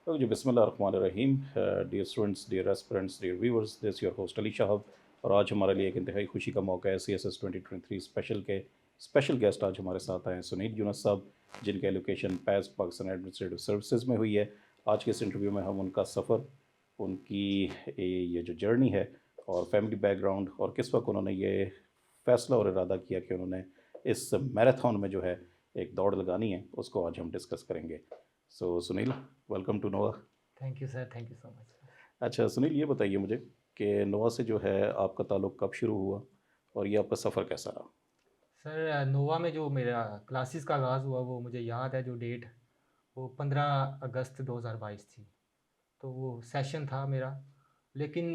तो जी बिस्मिल्लाहिर्रहमानिर्रहीम। Dear students, dear aspirants, dear viewers, this your host Ali Shahab. और आज हमारे लिए एक इंतहाई खुशी का मौका है, CSS 2023 स्पेशल के स्पेशल गेस्ट आज हमारे साथ आए हैं सुनील यूनुस साहब, जिनका एलोकेशन पैस पाकिस्तान एडमिनिस्ट्रेटिव सर्विसेज में हुई है। आज के इस इंटरव्यू में हम उनका सफ़र, उनकी ये जो जर्नी है और फैमिली बैकग्राउंड और किस वक्त उन्होंने ये फ़ैसला और इरादा किया कि उन्होंने इस मैराथन में जो है एक दौड़ लगानी है, उसको आज हम डिस्कस करेंगे। So Sunil, welcome to Nova. Thank you sir, thank you so much. अच्छा सुनील, ये बताइए मुझे कि नोवा से जो है आपका ताल्लुक़ कब शुरू हुआ और ये आपका सफ़र कैसा रहा? सर नोवा में जो मेरा क्लासेस का आगाज़ हुआ वो मुझे याद है, जो डेट वो 15 अगस्त 2022 थी। तो वो सेशन था मेरा। लेकिन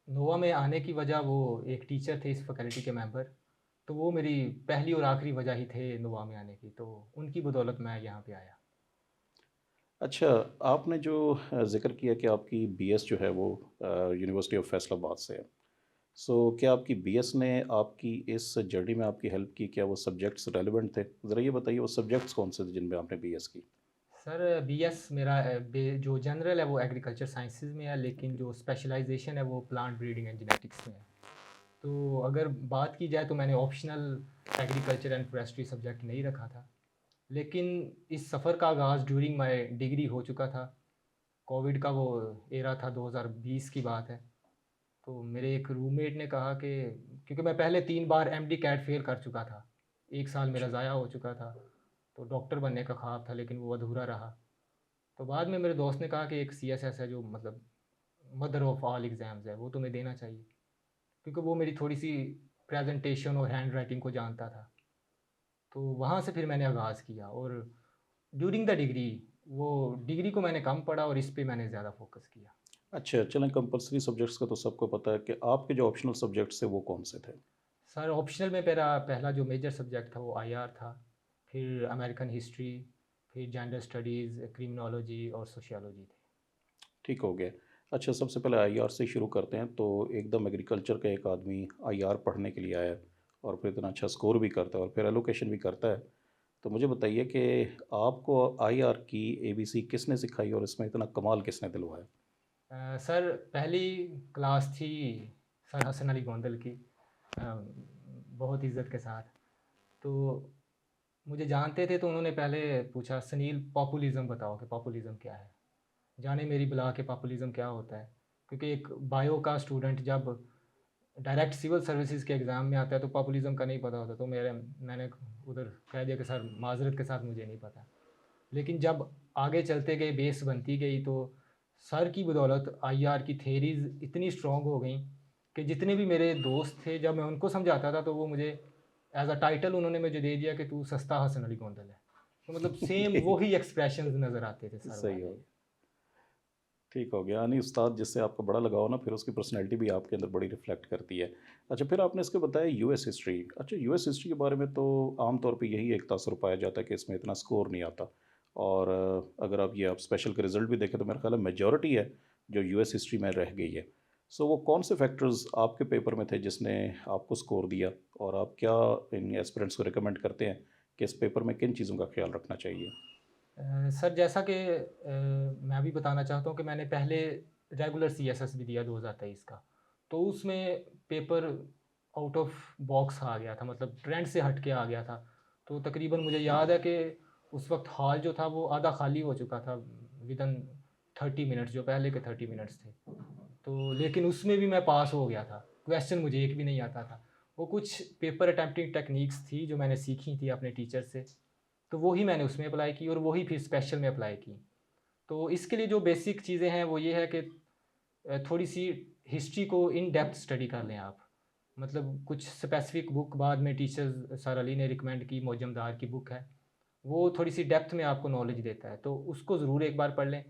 नोवा में आने की वजह वो एक टीचर थे इस फैकल्टी के मेंबर। तो वो मेरी पहली और आखिरी वजह ही थे नोवा में आने की, तो उनकी बदौलत मैं यहाँ पे आया। अच्छा, आपने जो ज़िक्र किया कि आपकी बीएस जो है वो यूनिवर्सिटी ऑफ फैसलाबाद से है। सो क्या आपकी बीएस ने आपकी इस जर्नी में आपकी हेल्प की? क्या वो सब्जेक्ट्स रेलेवेंट थे? ज़रा ये बताइए वो सब्जेक्ट्स कौन से थे जिनमें आपने बीएस की? सर बीएस मेरा जो जनरल है वो एग्रीकल्चर साइंसेज में है, लेकिन जो स्पेशलाइजेशन है वो प्लांट ब्रीडिंग एंड जेनेटिक्स में है। तो अगर बात की जाए तो मैंने optional agriculture and forestry subject नहीं रखा था। लेकिन इस सफ़र का आगाज़ ड्यूरिंग माय डिग्री हो चुका था। कोविड का वो एरा था, 2020 की बात है। तो मेरे एक रूममेट ने कहा कि क्योंकि मैं पहले 3 बार एमडी कैट फेल कर चुका था। 1 साल मेरा अच्छा। ज़ाया हो चुका था। तो डॉक्टर बनने का ख्वाब था, लेकिन वो अधूरा रहा। तो बाद में मेरे दोस्त ने कहा कि एक सीएसएस है जो मतलब मदर ऑफ़ ऑल एग्ज़ाम्स है, वो तुम्हें देना चाहिए। क्योंकि वो मेरी थोड़ी-सी प्रेज़ेंटेशन और हैंड राइटिंग को जानता था। तो वहाँ से फिर मैंने आगाज़ किया, और ड्यूरिंग द डिग्री वो डिग्री को मैंने कम पढ़ा और इस पे मैंने ज़्यादा फ़ोकस किया। अच्छा, चलें, कंपल्सरी सब्जेक्ट्स का तो सबको पता है कि आपके जो ऑप्शनल सब्जेक्ट्स थे वो कौन से थे? सर ऑप्शनल में मेरा पहला जो मेजर सब्जेक्ट था वो आईआर था, फिर अमेरिकन हिस्ट्री, फिर जेंडर स्टडीज़, क्रिमिनोलॉजी और सोशियोलॉजी थी। ठीक हो गया। अच्छा, सबसे पहले आईआर से शुरू करते हैं। तो एकदम एग्रीकल्चर का एक आदमी आईआर पढ़ने के लिए आया और फिर इतना अच्छा स्कोर भी करता है और फिर एलोकेशन भी करता है। तो मुझे बताइए कि आपको आईआर की एबीसी किसने सिखाई और इसमें इतना कमाल किसने दिलवाया? सर पहली क्लास थी सर हसन अली गोंदल की, बहुत इज़्ज़त के साथ। तो मुझे जानते थे, तो उन्होंने पहले पूछा, "सुनील पॉपुलिज़्म बताओ कि पॉपुलिज़्म क्या है?" जाने मेरी बला के पॉपुलिज़्म क्या होता है। क्योंकि एक बायो का स्टूडेंट जब डायरेक्ट सिविल सर्विसेज के एग्ज़ाम में आता है तो पॉपुलिज़्म का नहीं पता होता। तो मैंने उधर कह दिया कि सर माज़रत के साथ मुझे नहीं पता। लेकिन जब आगे चलते गए, बेस बनती गई, तो सर की बदौलत आईआर की थेरीज़ इतनी स्ट्रॉन्ग हो गई कि जितने भी मेरे दोस्त थे, जब मैं उनको समझाता था तो वो मुझे एज़ अ टाइटल उन्होंने मुझे दे दिया कि तू सस्ता हसन अली गोंदल है। तो मतलब सेम वही एक्सप्रेशंस नज़र आते थे सर सही वाले। हो, ठीक हो गया। यानी उस्ताद जिससे आपका बड़ा लगाव ना, फिर उसकी पर्सनैलिटी भी आपके अंदर बड़ी रिफ्लेक्ट करती है। अच्छा, फिर आपने इसके बताया यूएस हिस्ट्री। अच्छा, यूएस हिस्ट्री के बारे में तो आम तौर पे यही एक तासुर पाया जाता है कि इसमें इतना स्कोर नहीं आता। और अगर आप स्पेशल के रिज़ल्ट भी देखें तो मेरा ख़्याल है मेजॉरिटी है जो यूएस हिस्ट्री में रह गई है। सो वो कौन से फैक्टर्स आपके पेपर में थे जिसने आपको स्कोर दिया, और आप क्या इन एस्पिरेंट्स को रिकमेंड करते हैं कि इस पेपर में किन चीज़ों का ख्याल रखना चाहिए? सर जैसा कि मैं भी बताना चाहता हूँ कि मैंने पहले रेगुलर सीएसएस भी दिया 2023 का। तो उसमें पेपर आउट ऑफ बॉक्स आ गया था, मतलब ट्रेंड से हट के आ गया था। तो तकरीबन मुझे याद है कि उस वक्त हॉल जो था वो आधा खाली हो चुका था विदिन 30 मिनट्स, जो पहले के 30 मिनट्स थे। तो लेकिन उसमें भी मैं पास हो गया था। क्वेश्चन मुझे एक भी नहीं आता था। वो कुछ पेपर अटेम्प्टिंग टेक्निक्स थी जो मैंने सीखी थी अपने टीचर से। तो वो ही मैंने उसमें अप्लाई की और वो ही फिर स्पेशल में अप्लाई की। तो इसके लिए जो बेसिक चीज़ें हैं वो ये है कि थोड़ी सी हिस्ट्री को इन डेप्थ स्टडी कर लें आप। मतलब कुछ स्पेसिफिक बुक बाद में टीचर्स सर अली ने रिकमेंड की, मौजमदार की बुक है। वो थोड़ी सी डेप्थ में आपको नॉलेज देता है, तो उसको ज़रूर एक बार पढ़ लें।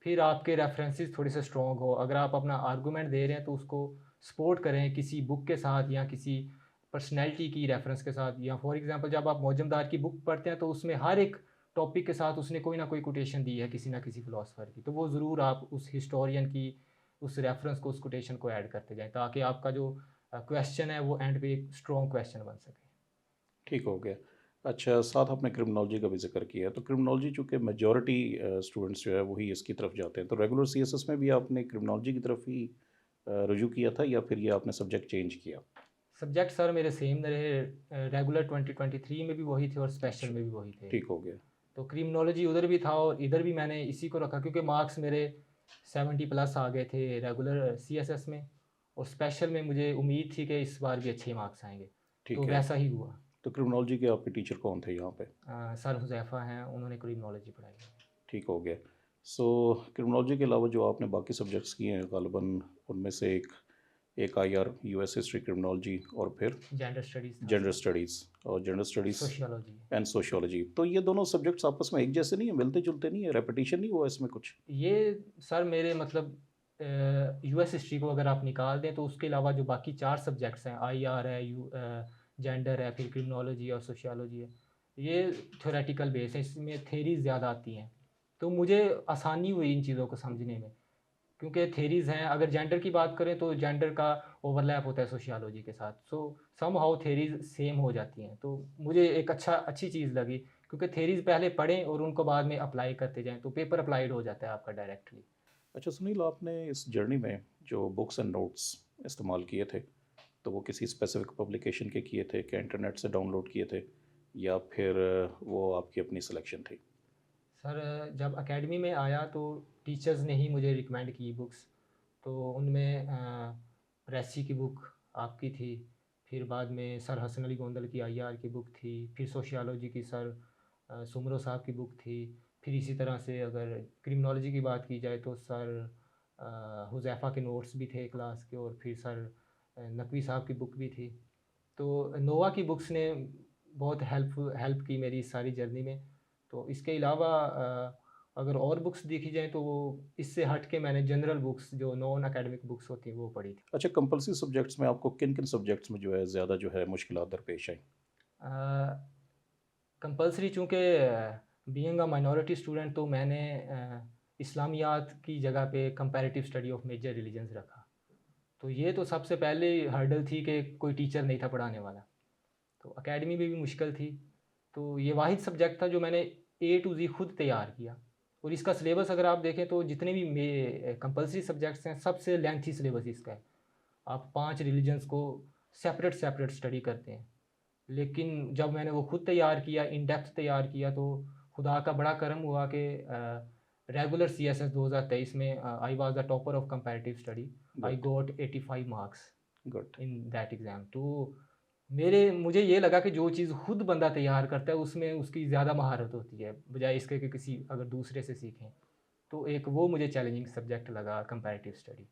फिर आपके रेफरेंसेस थोड़े से स्ट्रॉन्ग हो, अगर आप अपना आर्गूमेंट दे रहे हैं तो उसको सपोर्ट करें किसी बुक के साथ या किसी पर्सनैलिटी की रेफरेंस के साथ। या फॉर एग्जांपल जब आप मौजमदार की बुक पढ़ते हैं तो उसमें हर एक टॉपिक के साथ उसने कोई ना कोई कोटेशन दी है किसी ना किसी फ़िलासफ़र की, तो वो ज़रूर आप उस हिस्टोरियन की उस रेफरेंस को, उस कोटेशन को ऐड करते जाएँ, ताकि आपका जो क्वेश्चन है वो एंड पे एक स्ट्रॉन्ग क्वेश्चन बन सके। ठीक हो गया। अच्छा, साथ आपने क्रिमिनोलॉजी का भी ज़िक्र किया है, तो क्रिमिनोलॉजी चूँकि मेजॉरिटी स्टूडेंट्स जो है वही इसकी तरफ जाते हैं, तो रेगुलर सीएसएस में भी आपने क्रिमिनोलॉजी की तरफ ही रुजू किया था या फिर ये आपने सब्जेक्ट चेंज किया? सब्जेक्ट सर मेरे सेम रहे, रेगुलर 2023 में भी वही थे और स्पेशल अच्छा, में भी वही थे। ठीक हो गया। तो क्रिमिनोलॉजी उधर भी था और इधर भी मैंने इसी को रखा क्योंकि मार्क्स मेरे 70 प्लस आ गए थे रेगुलर सीएसएस में, और स्पेशल में मुझे उम्मीद थी कि इस बार भी अच्छे मार्क्स आएंगे, तो ठीक है, वैसा ही हुआ। तो क्रिमिनोलॉजी के आपके टीचर कौन थे यहाँ पे? सर हुज़ैफ़ा हैं, उन्होंने क्रिमिनोलॉजी पढ़ाई है। ठीक हो गया। सो क्रिमिनोलॉजी के अलावा जो आपने बाकी सब्जेक्ट्स किए हैं ग़ालिबन उनमें से एक एक आईआर, यूएस हिस्ट्री, क्रिमिनोलॉजी और फिर जेंडर स्टडीज़ था जनरल सर, स्टडीज़ और general studies sociology. And sociology. तो ये दोनों सब्जेक्ट्स आपस में एक जैसे नहीं है, मिलते-जुलते नहीं है, रेपिटिशन नहीं हुआ इसमें कुछ? ये सर मेरे मतलब यूएस हिस्ट्री को अगर आप निकाल दें तो उसके अलावा जो बाकी 4 सब्जेक्ट्स हैं, आईआर है, जेंडर है, फिर क्रिमिनोलॉजी और सोशियोलॉजी है, ये थ्योरेटिकल बेस है, इसमें थ्योरीज़ ज़्यादा आती हैं। तो मुझे आसानी हुई इन चीज़ों को समझने में, क्योंकि थ्योरीज़ हैं। अगर जेंडर की बात करें तो जेंडर का ओवरलैप होता है सोशियोलॉजी के साथ, सो समहाउ थ्योरीज़ सेम हो जाती हैं। तो मुझे एक अच्छी चीज़ लगी, क्योंकि थ्योरीज़ पहले पढ़ें और उनको बाद में अप्लाई करते जाएँ, तो पेपर अप्लाइड हो जाता है आपका डायरेक्टली। अच्छा सुनील, आपने इस जर्नी में जो बुक्स एंड नोट्स इस्तेमाल किए थे, तो वो किसी स्पेसिफिक पब्लिकेशन के किए थे, क्या इंटरनेट से डाउनलोड किए थे या फिर वो आपकी अपनी सिलेक्शन थी? सर जब एकेडमी में आया तो टीचर्स ने ही मुझे रिकमेंड की बुक्स, तो उनमें प्रेसी की बुक आपकी थी, फिर बाद में सर हसन अली गोंदल की आईआर की बुक थी, फिर सोशियोलॉजी की सर सुमरो साहब की बुक थी, फिर इसी तरह से अगर क्रिमिनोलॉजी की बात की जाए तो सर हुज़ैफ़ा के नोट्स भी थे क्लास के, और फिर सर नकवी साहब की बुक भी थी। तो नोवा की बुक्स ने बहुत हेल्प की मेरी इस सारी जर्नी में। तो इसके अलावा अगर और बुक्स देखी जाएँ तो वो इससे हट के मैंने जनरल बुक्स जो नॉन एकेडमिक बुक्स होती हैं वो पढ़ी थी। अच्छा, कंपल्सरी सब्जेक्ट्स में आपको किन-किन सब्जेक्ट्स में जो है ज़्यादा जो है मुश्किलात दरपेश आईं? अ, कंपल्सरी चूँकि बीइंग अ माइनॉरिटी स्टूडेंट, तो मैंने इस्लामियात की जगह पे comparative study of major religions रखा। तो ये तो सबसे पहले हर्डल थी कि कोई टीचर नहीं था पढ़ाने वाला। तो एकेडमी में भी मुश्किल थी। तो ये वाहिद सब्जेक्ट था जो मैंने ए टू ज़ी खुद तैयार किया, और इसका सिलेबस अगर आप देखें तो जितने भी कंपल्सरी सब्जेक्ट्स हैं सबसे लेंथी सिलेबस इसका है। आप 5 रिलीजन्स को सेपरेट स्टडी करते हैं। लेकिन जब मैंने वो खुद तैयार किया, इन डेप्थ तैयार किया, तो खुदा का बड़ा करम हुआ कि रेगुलर सीएसएस 2023 में I was the topper of comparative study. I good, got 85 marks good. In that exam. तो मेरे मुझे ये लगा कि जो चीज़ खुद बंदा तैयार करता है उसमें उसकी ज़्यादा महारत होती है, बजाय इसके कि किसी अगर दूसरे से सीखें। तो एक वो मुझे चैलेंजिंग सब्जेक्ट लगा कंपैरेटिव स्टडी।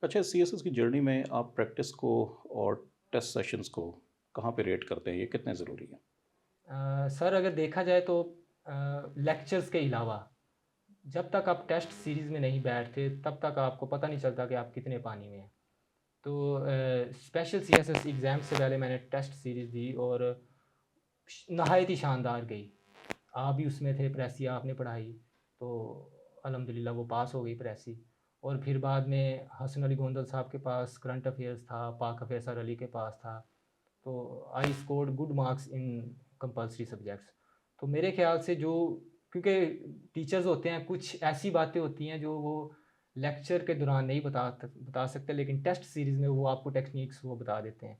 अच्छा, सीएसएस की जर्नी में आप प्रैक्टिस को और टेस्ट सेशंस को कहाँ पे रेट करते हैं? ये कितने ज़रूरी हैं? सर अगर देखा जाए तो लेक्चर्स के अलावा जब तक आप टेस्ट सीरीज़ में नहीं बैठते तब तक आपको पता नहीं चलता कि आप कितने पानी में हैं। तो स्पेशल सीएसएस एग्ज़ाम से पहले मैंने टेस्ट सीरीज़ दी और नहायत ही शानदार गई। आप भी उसमें थे, प्रेसी आपने पढ़ाई, तो अल्हम्दुलिल्लाह वो पास हो गई प्रेसी। और फिर बाद में हसन अली गोंदल साहब के पास करंट अफेयर्स था, पाक फैसल अली के पास था। तो I scored good marks in compulsory subjects. तो मेरे ख़्याल से जो, क्योंकि टीचर्स होते हैं, कुछ ऐसी बातें होती हैं जो वो लेक्चर के दौरान नहीं बता सकते, लेकिन टेस्ट सीरीज़ में वो आपको टेक्निक्स वो बता देते हैं।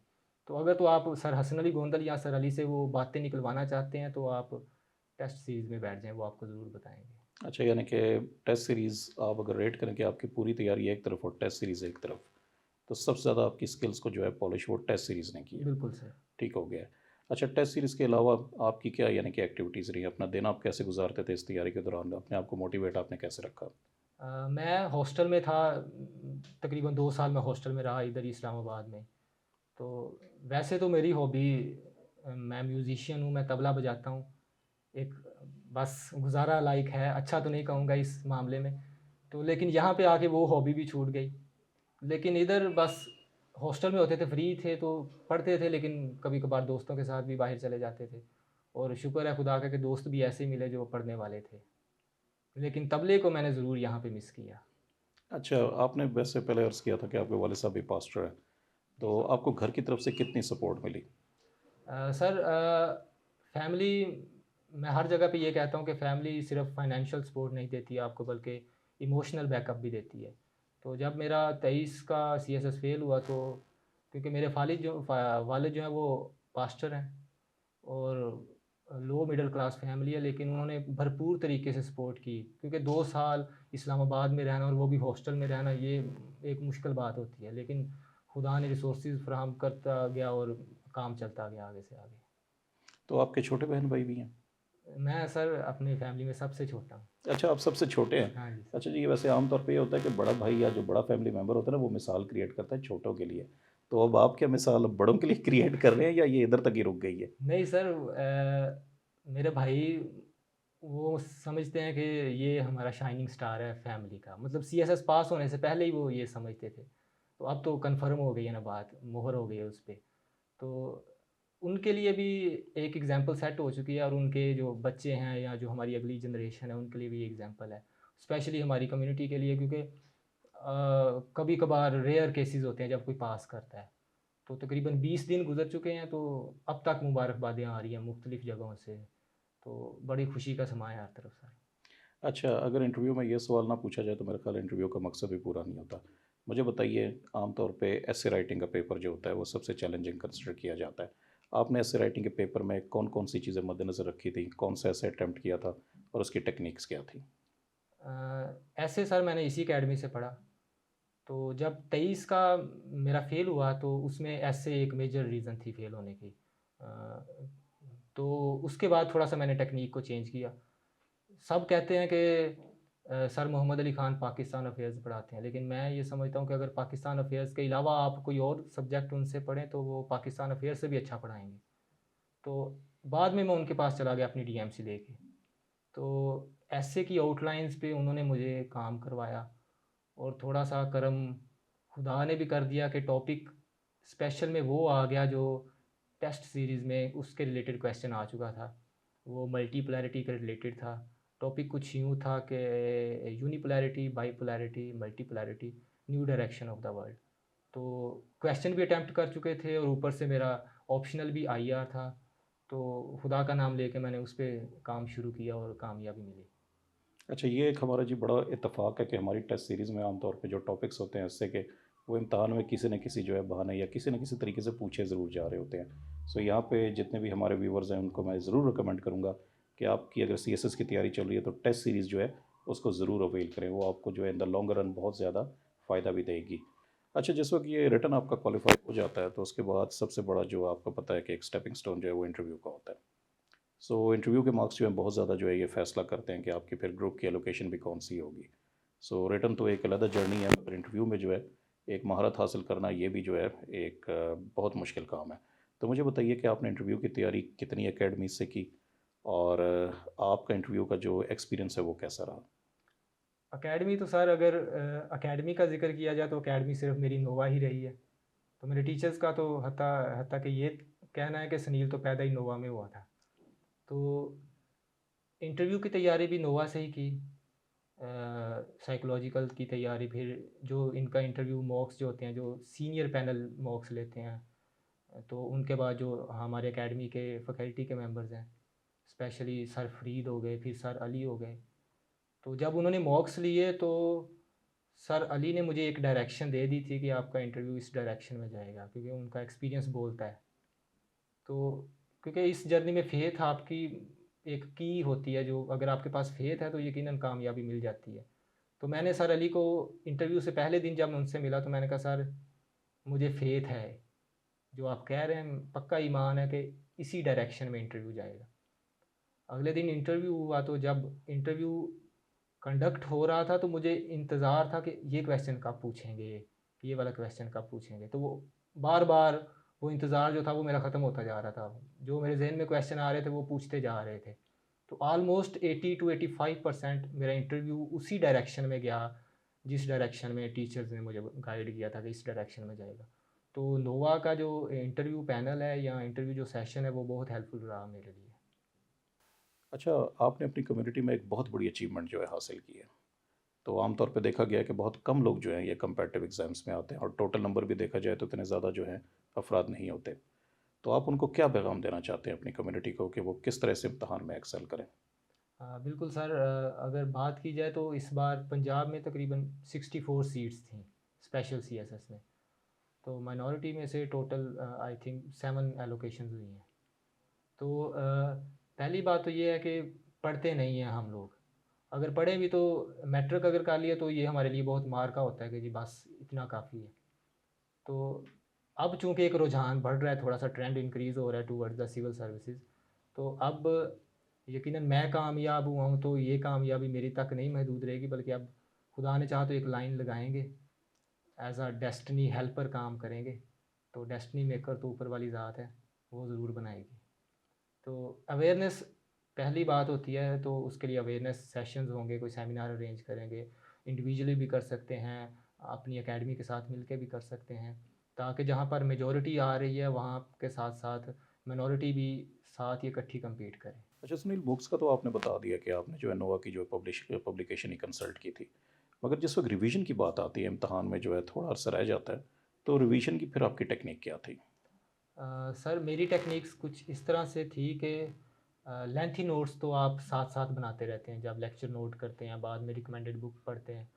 तो अगर तो आप सर हसन अली गोंदल या सर अली से वो बातें निकलवाना चाहते हैं तो आप टेस्ट सीरीज़ में बैठ जाएँ, वो आपको ज़रूर बताएँगे। अच्छा, यानी कि टेस्ट सीरीज़ आप अगर रेट करें कि आपकी पूरी तैयारी एक तरफ और टेस्ट सीरीज़ एक तरफ, तो सबसे ज़्यादा आपकी स्किल्स को जो है पॉलिश वो टेस्ट सीरीज़ ने की है। बिल्कुल सर। ठीक हो गया। अच्छा, टेस्ट सीरीज़ के अलावा आपकी क्या यानी कि एक्टिविटीज़ रही? अपना दिन आप कैसे गुज़ारते थे इस तैयारी के दौरान? अपने आप को मोटिवेट आपने कैसे रखा? मैं हॉस्टल में था, तकरीबन 2 साल मैं हॉस्टल में रहा इधर ही इस्लामाबाद में। तो वैसे तो मेरी हॉबी, मैं म्यूज़िशियन हूँ, मैं तबला बजाता हूँ। एक बस गुज़ारा लायक है, अच्छा तो नहीं कहूँगा इस मामले में। तो लेकिन यहाँ पे आके वो हॉबी भी छूट गई। लेकिन इधर बस हॉस्टल में होते थे, फ्री थे तो पढ़ते थे, लेकिन कभी-कभार दोस्तों के साथ भी बाहर चले जाते थे। और शुक्र है खुदा का कि दोस्त भी ऐसे मिले जो पढ़ने वाले थे। लेकिन तबले को मैंने ज़रूर यहाँ पे मिस किया। अच्छा, आपने वैसे पहले अर्ज़ किया था कि आपके वालिद साहब भी पास्टर हैं, जी तो सर। आपको घर की तरफ से कितनी सपोर्ट मिली? सर फैमिली, मैं हर जगह पे ये कहता हूँ कि फैमिली सिर्फ फाइनेंशियल सपोर्ट नहीं देती है आपको, बल्कि इमोशनल बैकअप भी देती है। तो जब मेरा 23 का सीएसएस फेल हुआ, तो क्योंकि मेरे वालिद जो हैं वो पास्टर हैं, और लो मिडिल क्लास फैमिली है, लेकिन उन्होंने भरपूर तरीके से सपोर्ट की, क्योंकि 2 साल इस्लामाबाद में रहना और वो भी हॉस्टल में रहना, ये एक मुश्किल बात होती है, लेकिन खुदा ने रिसोर्सेज फराहम करता गया और काम चलता गया आगे से आगे। तो आपके छोटे बहन भाई भी हैं? मैं सर अपनी फैमिली में सबसे छोटा हूँ। अच्छा, आप सबसे छोटे हैं। हाँ जी सर। अच्छा जी, ये वैसे आम तौर पे ये होता है कि बड़ा भाई या जो बड़ा फैमिली मेंबर होता है ना, वो मिसाल क्रिएट करता है छोटों के लिए। तो अब आप क्या मिसाल अब बड़ों के लिए क्रिएट कर रहे हैं या ये इधर तक ही रुक गई है? नहीं सर, मेरे भाई वो समझते हैं कि ये हमारा शाइनिंग स्टार है फैमिली का, मतलब सीएसएस पास होने से पहले ही वो ये समझते थे। तो अब तो कंफर्म हो गई है ना बात, मोहर हो गई है उस पे। तो उनके लिए भी एक एग्जांपल सेट हो चुकी है, और उनके जो बच्चे हैं या जो हमारी अगली जनरेशन है उनके लिए भी एग्जांपल है। स्पेशली हमारी कम्युनिटी के लिए, क्योंकि कभी कभार रेयर केसेस होते हैं जब कोई पास करता है। तो तकरीबन 20 दिन गुजर चुके हैं, तो अब तक मुबारकबादें आ रही हैं मुख्तलिफ़ जगहों से। तो बड़ी खुशी का समा है हर तरफ सर। अच्छा, अगर इंटरव्यू में ये सवाल ना पूछा जाए तो मेरे ख्याल इंटरव्यू का मकसद भी पूरा नहीं होता। मुझे बताइए, आम तौर पे एसे राइटिंग का पेपर जो होता है वो सबसे चैलेंजिंग कंसिडर किया जाता है। आपने एसे राइटिंग के पेपर में कौन-कौन सी चीज़ें मद्देनज़र रखी थी? कौन सा एसे अटेम्प्ट किया था और उसकी टेक्निक्स क्या थी? ऐसे सर मैंने इसी अकेडमी से पढ़ा। तो जब 23 का मेरा फ़ेल हुआ, तो उसमें ऐसे एक मेजर रीज़न थी फ़ेल होने की। अ, तो उसके बाद थोड़ा-सा मैंने टेक्नीक को चेंज किया। सब कहते हैं कि सर मोहम्मद अली ख़ान पाकिस्तान अफ़ेयर्स पढ़ाते हैं, लेकिन मैं ये समझता हूँ कि अगर पाकिस्तान अफ़ेयर्स के अलावा आप कोई और सब्जेक्ट उनसे पढ़ें, तो वो पाकिस्तान अफ़ेयर्स से भी अच्छा पढ़ाएँगे। तो बाद में मैं उनके पास चला गया अपनी डीएमसी लेके। तो एसे की आउटलाइन्स पे उन्होंने मुझे काम करवाया, और थोड़ा-सा करम खुदा ने भी कर दिया कि टॉपिक स्पेशल में वो आ गया जो टेस्ट सीरीज़ में उसके रिलेटेड क्वेश्चन आ चुका था। वो मल्टीपोलैरिटी के रिलेटेड था। टॉपिक कुछ यूँ था कि unipolarity, bipolarity, multipolarity, new direction of the world. तो क्वेश्चन भी अटेम्प्ट कर चुके थे, और ऊपर से मेरा ऑप्शनल भी आईआर था। तो खुदा का नाम लेके मैंने उस पे काम शुरू किया और कामयाबी मिली। अच्छा, ये एक हमारा जी बड़ा इत्तेफ़ाक है कि हमारी टेस्ट सीरीज़ में आम तौर पे जो टॉपिक्स होते हैं इससे कि वो इम्तिहान में किसी न किसी जो है बहाने या किसी न किसी तरीके से पूछे ज़रूर जा रहे होते हैं। सो यहाँ पे जितने भी हमारे व्यूवर्स हैं उनको मैं ज़रूर रिकमेंड करूँगा कि आपकी अगर सीएसएस की तैयारी चल रही है तो टेस्ट सीरीज़ जो है उसको ज़रूर अवेल करें। वो आपको जो है इन द लॉन्ग रन बहुत ज़्यादा फ़ायदा भी देगी। अच्छा, जिस वक़्त ये रिटन आपका क्वालीफ़ाई हो जाता है तो उसके बाद सबसे बड़ा जो आपको पता है कि एक स्टेपिंग स्टोन जो है वो इंटरव्यू का होता है। सो इंटरव्यू के मार्क्स जो हैं बहुत ज़्यादा जो है ये फ़ैसला करते हैं कि आपकी फिर ग्रुप की एलोकेशन भी कौन सी होगी। सो रिटन तो एक अलग जर्नी है, मगर इंटरव्यू में जो है एक महारत हासिल करना ये भी जो है एक बहुत मुश्किल काम है। तो मुझे बताइए कि आपने इंटरव्यू की तैयारी कितनी एकेडमी से की और आपका इंटरव्यू का जो एक्सपीरियंस है वो कैसा रहा? अकेडमी तो सर, अगर अकेडमी का ज़िक्र किया जाए तो अकेडमी सिर्फ मेरी नोवा ही रही है। तो मेरे टीचर्स का तो हत्ता हत्ता कि ये कहना है कि सुनील तो पैदा ही नोवा में हुआ था। तो इंटरव्यू की तैयारी भी नोवा से ही की। साइकोलॉजिकल की तैयारी, फिर जो इनका इंटरव्यू मॉक्स जो होते हैं, जो सीनियर पैनल मॉक्स लेते हैं, तो उनके बाद जो हमारे एकेडमी के फैकल्टी के मेंबर्स हैं, स्पेशली सर फरीद हो गए, फिर सर अली हो गए। तो जब उन्होंने मॉक्स लिए, तो सर अली ने मुझे एक डायरेक्शन दे दी थी कि आपका इंटरव्यू इस डायरेक्शन में जाएगा, क्योंकि उनका एक्सपीरियंस बोलता है। तो क्योंकि इस जर्नी में फ़ेथ आपकी एक की होती है, जो अगर आपके पास फ़ेथ है तो यकीनन कामयाबी मिल जाती है। तो मैंने सर अली को इंटरव्यू से पहले दिन जब मैं उनसे मिला, तो मैंने कहा सर, मुझे फ़ेथ है, जो आप कह रहे हैं पक्का ईमान है कि इसी डायरेक्शन में इंटरव्यू जाएगा। अगले दिन इंटरव्यू हुआ, तो जब इंटरव्यू कंडक्ट हो रहा था, तो मुझे इंतज़ार था कि ये क्वेश्चन कब पूछेंगे, ये वाला क्वेश्चन कब पूछेंगे। तो वो बार बार वो इंतज़ार जो था वो मेरा ख़त्म होता जा रहा था। जो मेरे जहन में क्वेश्चन आ रहे थे वो पूछते जा रहे थे। तो ऑलमोस्ट 80 to 85% मेरा इंटरव्यू उसी डायरेक्शन में गया, जिस डायरेक्शन में टीचर्स ने मुझे गाइड किया था कि इस डायरेक्शन में जाएगा। तो नोवा का जो इंटरव्यू पैनल है या इंटरव्यू जो सेशन है, वो बहुत हेल्पफुल रहा मेरे लिए। अच्छा, आपने अपनी कम्युनिटी में एक बहुत बड़ी अचीवमेंट जो है हासिल की है। तो आमतौर पे देखा गया है कि बहुत कम लोग जो हैं ये कम्पेटिटिव एग्ज़ाम्स में आते हैं और टोटल नंबर भी देखा जाए तो इतने ज़्यादा जो हैं अफराद नहीं होते। तो आप उनको क्या पैगाम देना चाहते हैं अपनी कम्युनिटी को कि वो किस तरह से इम्तहान में एक्सेल करें? बिल्कुल सर, अगर बात की जाए तो इस बार पंजाब में तकरीबन 64 सीट्स थी स्पेशल सीएसएस में। तो माइनॉरिटी में से टोटल आई थिंक 7 एलोकेशंस हुई हैं। तो पहली बात तो ये है कि पढ़ते नहीं हैं हम लोग। अगर पढ़ें भी तो मैट्रिक अगर कर लिया तो ये हमारे लिए बहुत मार का होता है कि जी बस इतना काफ़ी है। तो अब चूँकि एक रुझान बढ़ रहा है, थोड़ा-सा ट्रेंड इंक्रीज़ हो रहा है टुवर्ड्स द सिविल सर्विसेज़, तो अब यकीनन मैं कामयाब हुआ हूँ तो ये कामयाबी मेरी तक नहीं महदूद रहेगी, बल्कि अब खुदा ने चाहा तो एक लाइन लगाएँगे, एज़ अ डेस्टिनी हेल्पर काम करेंगे। तो डेस्टिनी मेकर तो ऊपर वाली ज़ात है, वो ज़रूर बनाएगी। तो अवेयरनेस पहली बात होती है, तो उसके लिए अवेयरनेस सेशंस होंगे, कोई सेमिनार अरेंज करेंगे, इंडिविजुअली भी कर सकते हैं, अपनी एकेडमी के साथ मिलके भी कर सकते हैं, ताकि जहाँ पर मेजॉरिटी आ रही है वहाँ के साथ साथ मिनॉरिटी भी साथ ही इकट्ठी कम्पीट करे। अच्छा सुनील, बुक्स का तो आपने बता दिया कि आपने जो है नोवा की जो पब्लिकेशन ही कंसल्ट की थी। मगर जिस वक़्त रिवीजन की बात आती है, इम्तिहान में जो है थोड़ा अर्सा रह जाता है, तो रिवीजन की फिर आपकी टेक्निक क्या थी? सर मेरी टेक्निक्स कुछ इस तरह से थी कि लेंथी नोट्स तो आप साथ साथ बनाते रहते हैं जब लेक्चर नोट करते हैं, बाद में रिकमेंडेड बुक पढ़ते हैं।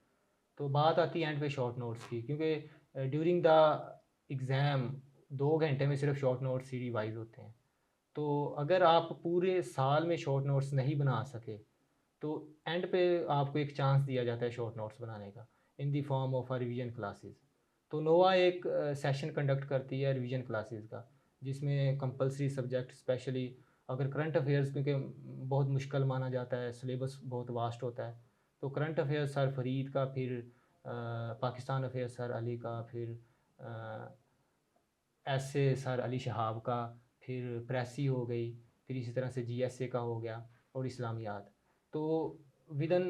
तो बात आती है एंड पे शॉर्ट नोट्स की, क्योंकि ड्यूरिंग द एग्ज़ाम 2 घंटे में सिर्फ शॉर्ट नोट्स ही रिवाइज होते हैं। तो अगर आप पूरे साल में शॉर्ट नोट्स नहीं बना सके तो एंड पे आपको एक चांस दिया जाता है शॉर्ट नोट्स बनाने का, in the form of a revision classes. तो नोवा एक सेशन कंडक्ट करती है रिवीजन क्लासेस का, जिसमें कंपलसरी सब्जेक्ट स्पेशली अगर करंट अफेयर्स, क्योंकि बहुत मुश्किल माना जाता है, सिलेबस बहुत वास्ट होता है, तो करंट अफेयर्स सर फरीद का, फिर पाकिस्तान अफेयर्स सर अली का, फिर ऐसे सर अली शहाब का, फिर प्रेसी हो गई, फिर इसी तरह से जीएसए का हो गया और इस्लामियात। तो विदिन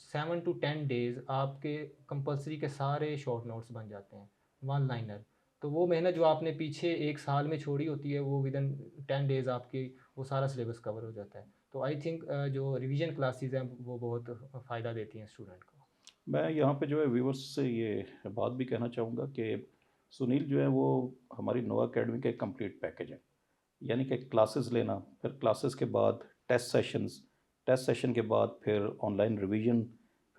7 to 10 डेज़ आपके कंपलसरी के सारे शॉर्ट नोट्स बन जाते हैं, वन लाइनर। तो वो मेहनत जो आपने पीछे एक साल में छोड़ी होती है, वो विदिन 10 डेज़ आपकी वो सारा सिलेबस कवर हो जाता है। तो आई थिंक जो रिवीजन क्लासेस हैं वो बहुत फ़ायदा देती हैं स्टूडेंट को। मैं यहाँ पे जो है व्यूअर्स से ये बात भी कहना चाहूँगा कि सुनील जो है वो हमारी नोवा अकेडमी का एक कंप्लीट पैकेज है। यानी कि क्लासेस लेना, फिर क्लासेस के बाद टेस्ट सेशंस, टेस्ट सेशन के बाद फिर ऑनलाइन रिवीजन,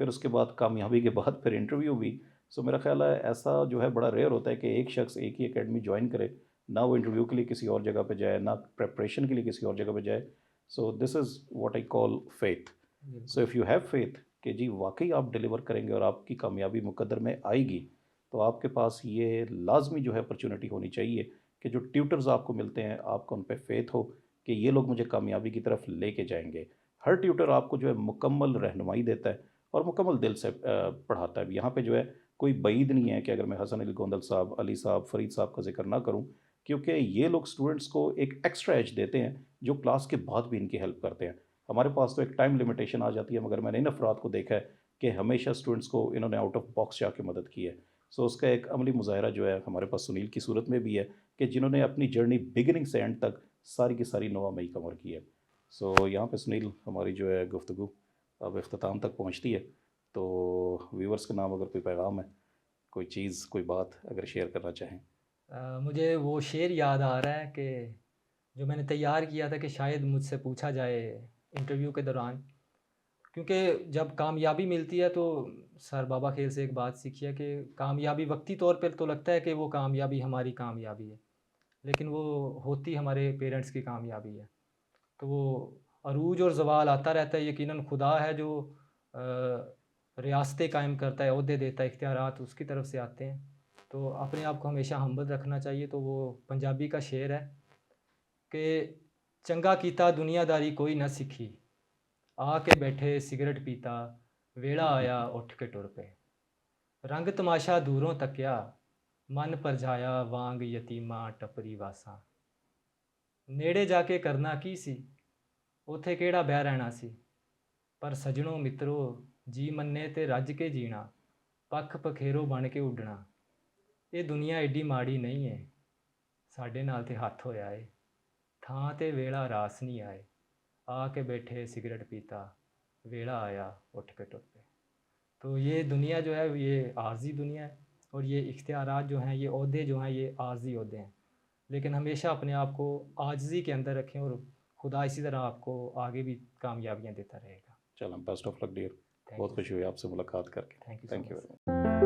फिर उसके बाद कामयाबी के बाद फिर इंटरव्यू भी। सो मेरा ख्याल है ऐसा जो है बड़ा रेयर होता है कि एक शख्स एक ही एकेडमी ज्वाइन करे, ना वो इंटरव्यू के लिए किसी और जगह पे जाए, ना प्रेपरेशन के लिए किसी और जगह पे जाए। So this is what I call faith. So बिल्कुल इफ़ यू हैव फेथ कि जी वाकई आप डिलीवर करेंगे और आपकी कामयाबी मुकद्दर में आएगी, तो आपके पास ये लाजमी जो है अपॉर्चुनिटी होनी चाहिए कि जो ट्यूटर्स आपको मिलते हैं, आपका उन पे फेथ हो कि ये लोग मुझे कामयाबी की तरफ लेके जाएंगे। हर ट्यूटर आपको जो है मुकम्मल रहनुमाई देता है और मुकम्मल दिल से पढ़ाता है भी। यहाँ पे जो है कोई बईद नहीं है कि अगर मैं हसन अली गोंदल साहब, अली साहब, फरीद साहब का जिक्र ना करूँ, क्योंकि ये लोग स्टूडेंट्स को एक एक्स्ट्रा एज देते हैं जो क्लास के बाद भी इनकी हेल्प करते हैं। हमारे पास तो एक टाइम लिमिटेशन आ जाती है, मगर मैंने इन अफराद को देखा है कि हमेशा स्टूडेंट्स को इन्होंने आउट ऑफ बॉक्स जाके मदद की है। सो उसका एक अमली मुजाहरा जो है हमारे पास सुनील की सूरत में भी है कि जिन्होंने अपनी जर्नी बिगिनिंग से एंड तक सारी की सारी नोवा मई कवर की है। सो यहाँ पे सुनील हमारी जो है गुफ्तगू अब अख्ताम तक पहुँचती है। तो व्यूवर्स के नाम अगर कोई पैगाम है, कोई चीज़, कोई बात अगर शेयर करना चाहें। मुझे वो शेर याद आ रहा है कि जो मैंने तैयार किया था कि शायद मुझसे पूछा जाए इंटरव्यू के दौरान, क्योंकि जब कामयाबी मिलती है तो सर बाबा खेल से एक बात सीखी है कि कामयाबी वक्ती तौर पर तो लगता है कि वो कामयाबी हमारी कामयाबी है, लेकिन वो होती हमारे पेरेंट्स की कामयाबी है। तो वो अरूज और ज़वाल आता रहता है, यकीनन खुदा है जो रियासतें कायम करता है, ओहदे देता है, इख्तियारात उसकी तरफ से आते हैं। तो अपने आप को हमेशा हम्बल रखना चाहिए। तो वो पंजाबी का शेर है कि चंगा कीता दुनियादारी कोई ना सीखी, आके बैठे सिगरेट पीता, वेला आया उठ के टुर पे, रंग तमाशा दूरों तक्या, मन परझाया वांग यतीमा टपरी वासा, नेड़े जाके करना की सी, उथे केड़ा बह रहना सी, पर सजनों मित्रो जी मन्ने ते रज के जीना, पख पखेरो बन के उड्डना, ये दुनिया एडी माड़ी नहीं है, साडे नाल ते हत्थ होया है, थां ते वेला रास नहीं आए, आके बैठे सिगरेट पीता, वेला आया उठ के टुर पे। तो ये दुनिया जो है ये आर्जी दुनिया है, और ये इख्तियारात जो हैं, ये ओहदे जो हैं, ये आर्जी ओहदे हैं। लेकिन हमेशा अपने आप को आजिज़ी के अंदर रखें और खुदा इसी तरह आपको आगे भी कामयाबियाँ देता रहेगा। चलो, best of luck dear. Thank बहुत यू खुशी सर। हुई आपसे मुलाकात करके। Thank you so thank you much very sir. Much.